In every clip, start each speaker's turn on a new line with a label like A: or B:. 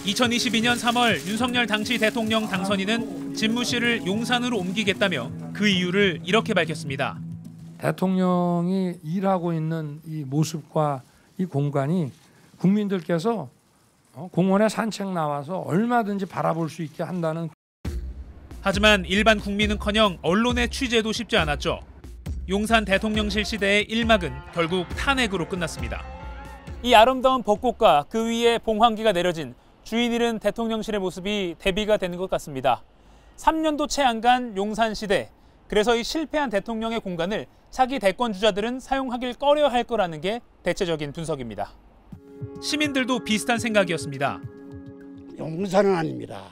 A: 2022년 3월 윤석열 당시 대통령 당선인은 집무실을 용산으로 옮기겠다며 그 이유를 이렇게 밝혔습니다.
B: 대통령이 일하고 있는 이 모습과 이 공간이 국민들께서 공원에 산책 나와서 얼마든지 바라볼 수 있게 한다는.
A: 하지만 일반 국민은커녕 언론의 취재도 쉽지 않았죠. 용산 대통령실 시대의 1막은 결국 탄핵으로 끝났습니다. 이 아름다운 벚꽃과 그 위에 봉황기가 내려진 주인 잃은 대통령실의 모습이 대비가 되는 것 같습니다. 3년도 채 안 간 용산 시대. 그래서 이 실패한 대통령의 공간을 차기 대권 주자들은 사용하길 꺼려할 거라는 게 대체적인 분석입니다. 시민들도 비슷한 생각이었습니다.
C: 용산은 아닙니다.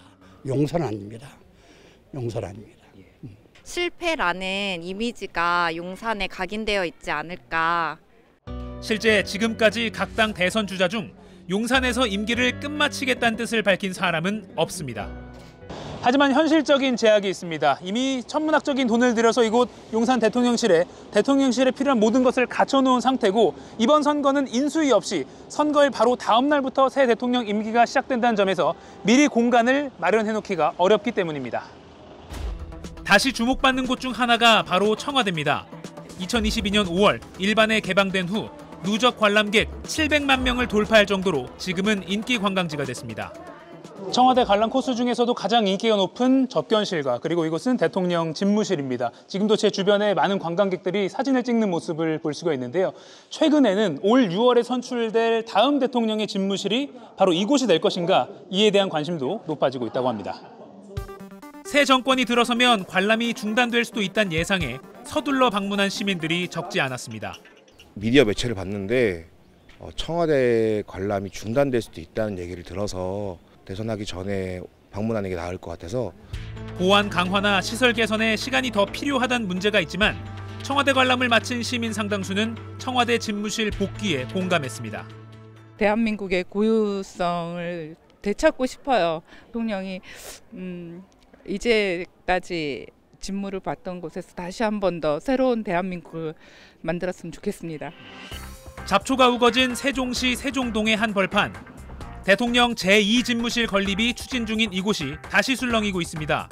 C: 용산은 아닙니다. 용산 아닙니다.
D: 실패라는 이미지가 용산에 각인되어 있지 않을까.
A: 실제 지금까지 각 당 대선 주자 중 용산에서 임기를 끝마치겠다는 뜻을 밝힌 사람은 없습니다. 하지만 현실적인 제약이 있습니다. 이미 천문학적인 돈을 들여서 이곳 용산 대통령실에 필요한 모든 것을 갖춰놓은 상태고 이번 선거는 인수위 없이 선거일 바로 다음 날부터 새 대통령 임기가 시작된다는 점에서 미리 공간을 마련해놓기가 어렵기 때문입니다. 다시 주목받는 곳 중 하나가 바로 청와대입니다. 2022년 5월 일반에 개방된 후 누적 관람객 700만 명을 돌파할 정도로 지금은 인기 관광지가 됐습니다. 청와대 관람 코스 중에서도 가장 인기가 높은 접견실과 그리고 이곳은 대통령 집무실입니다. 지금도 제 주변에 많은 관광객들이 사진을 찍는 모습을 볼 수가 있는데요. 최근에는 올 6월에 선출될 다음 대통령의 집무실이 바로 이곳이 될 것인가 이에 대한 관심도 높아지고 있다고 합니다. 새 정권이 들어서면 관람이 중단될 수도 있다는 예상에 서둘러 방문한 시민들이 적지 않았습니다.
E: 미디어 매체를 봤는데 청와대 관람이 중단될 수도 있다는 얘기를 들어서 대선하기 전에 방문하는 게 나을 것 같아서.
A: 보안 강화나 시설 개선에 시간이 더 필요하다는 문제가 있지만 청와대 관람을 마친 시민 상당수는 청와대 집무실 복귀에 공감했습니다.
F: 대한민국의 고유성을 되찾고 싶어요. 대통령이 이제까지 직무를 봤던 곳에서 다시 한 번 더 새로운 대한민국을 만들었으면 좋겠습니다.
A: 잡초가 우거진 세종시 세종동의 한 벌판. 대통령 제2집무실 건립이 추진 중인 이곳이 다시 술렁이고 있습니다.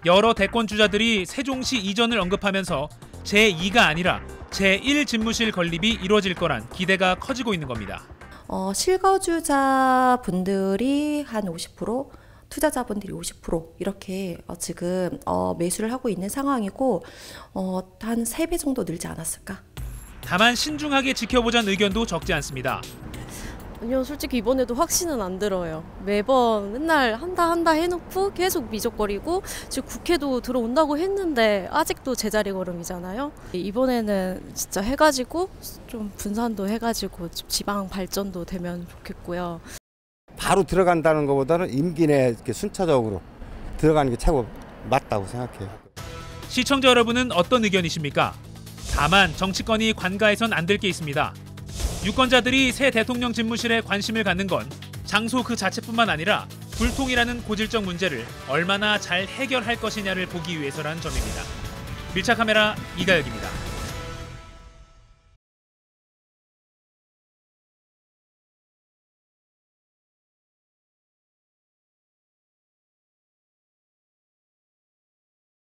A: 여러 대권 주자들이 세종시 이전을 언급하면서 제2가 아니라 제1집무실 건립이 이루어질 거란 기대가 커지고 있는 겁니다.
G: 실거주자분들이 한 50%, 투자자분들이 50% 이렇게 지금 매수를 하고 있는 상황이고 한 3배 정도 늘지 않았을까?
A: 다만 신중하게 지켜보자는 의견도 적지 않습니다.
H: 아니요, 솔직히 이번에도 확신은 안 들어요. 매번 맨날 한다 해놓고 계속 미적거리고 지금 국회도 들어온다고 했는데 아직도 제자리 걸음이잖아요. 이번에는 진짜 해가지고 좀 분산도 해가지고 지방 발전도 되면 좋겠고요.
I: 바로 들어간다는 것보다는 임기 내에 이렇게 순차적으로 들어가는 게 최고 맞다고 생각해요.
A: 시청자 여러분은 어떤 의견이십니까? 다만 정치권이 관가해선 안 될 게 있습니다. 유권자들이 새 대통령 집무실에 관심을 갖는 건 장소 그 자체뿐만 아니라 불통이라는 고질적 문제를 얼마나 잘 해결할 것이냐를 보기 위해서라는 점입니다. 밀착카메라 이가혁입니다.